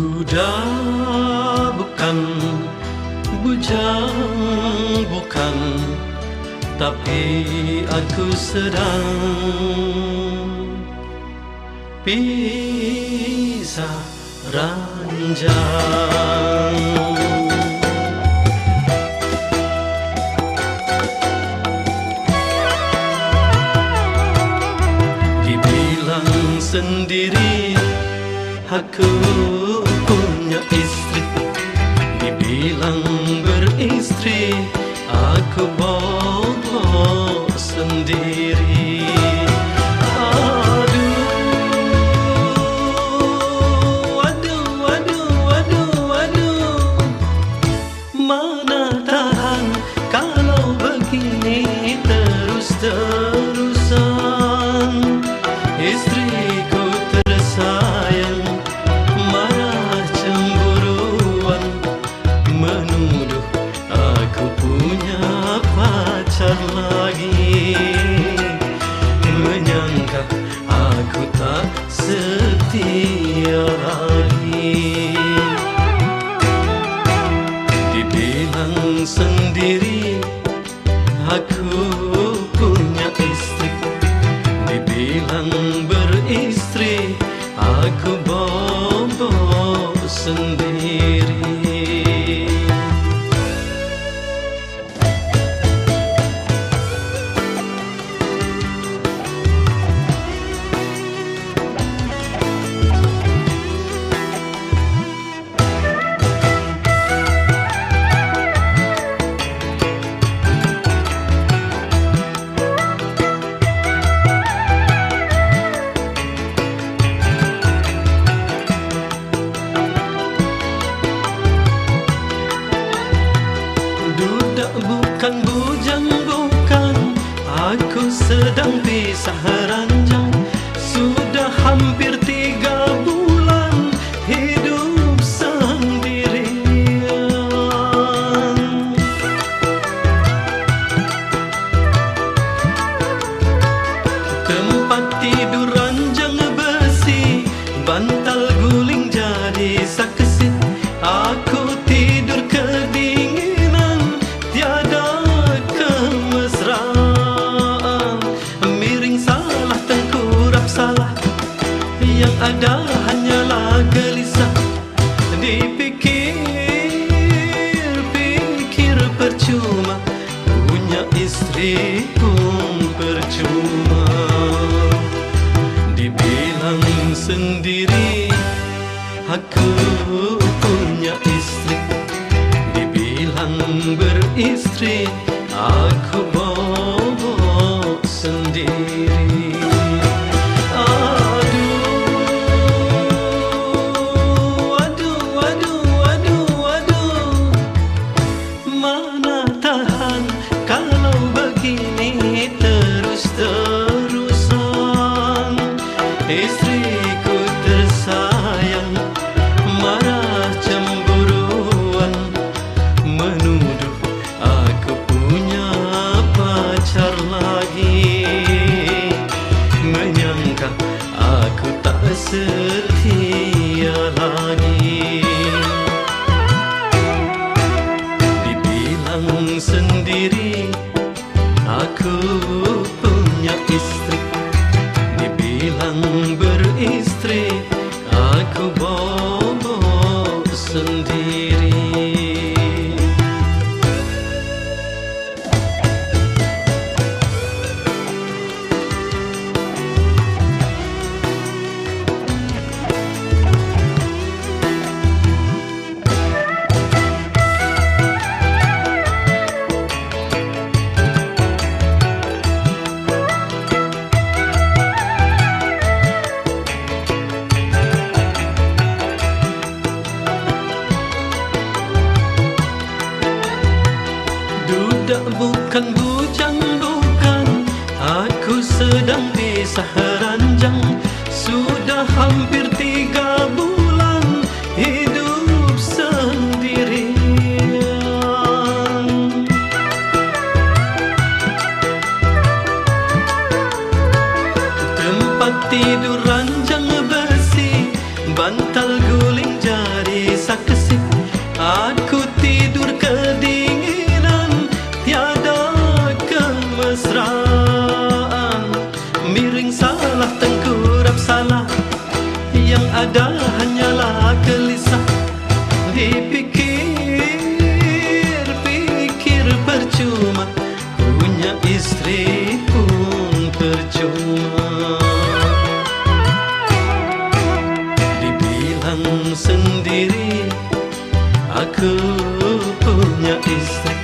Sudah bukan bujang, bukan, tapi aku sedang pisah ranjang. Dibilang sendiri aku punya istri, dibilang beristri aku bobo sendiri. Aduh, mana tahan kalau begini terus-terusan. Istriku tersayang marah cemburuan, menuduh aku punya pacar lagi, menyangka aku tak setia lagi. Dibilang sendiri aku punya istri, dibilang beristri aku bobo sendiri. Bukan bujang, bukan, aku sedang pisah ranjang. Sudah hampir 3 bulan hidup sendirian. Tempat tidur ranjang besi, bantal guling jadi saksi. Aku tidur kedinginan, tiada kemesraan. Miring salah, tengkurap salah, yang ada hanyalah gelisah. Dipikir-pikir percuma, punya istri pun percuma. Dibilang sendiri aku punya istri, dibilang beristri aku bobo sendiri. Aduh, mana tahan kalau begini terus-terusan. Istriku tersayang marah cemburuan, menuduh aku punya pacar lagi, menyangka aku tak setia lagi. Dibilang sendiri aku punya istri, dibilang beristri aku bobo sendiri. Bukan bujang, bukan, aku sedang pisah ranjang. Sudah hampir 3 bulan hidup sendirian. Tempat tidur ranjang besi, bantal guling jari Aku tidur kedinginan, tiada kemesraan. Miring salah, tengkurap salah, yang ada hanyalah gelisah. Dipikir-pikir percuma, punya istri pun percuma. Dibilang sendiri aku punya istri,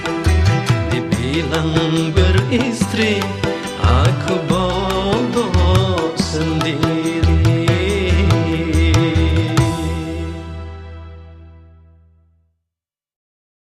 dibilang beristri aku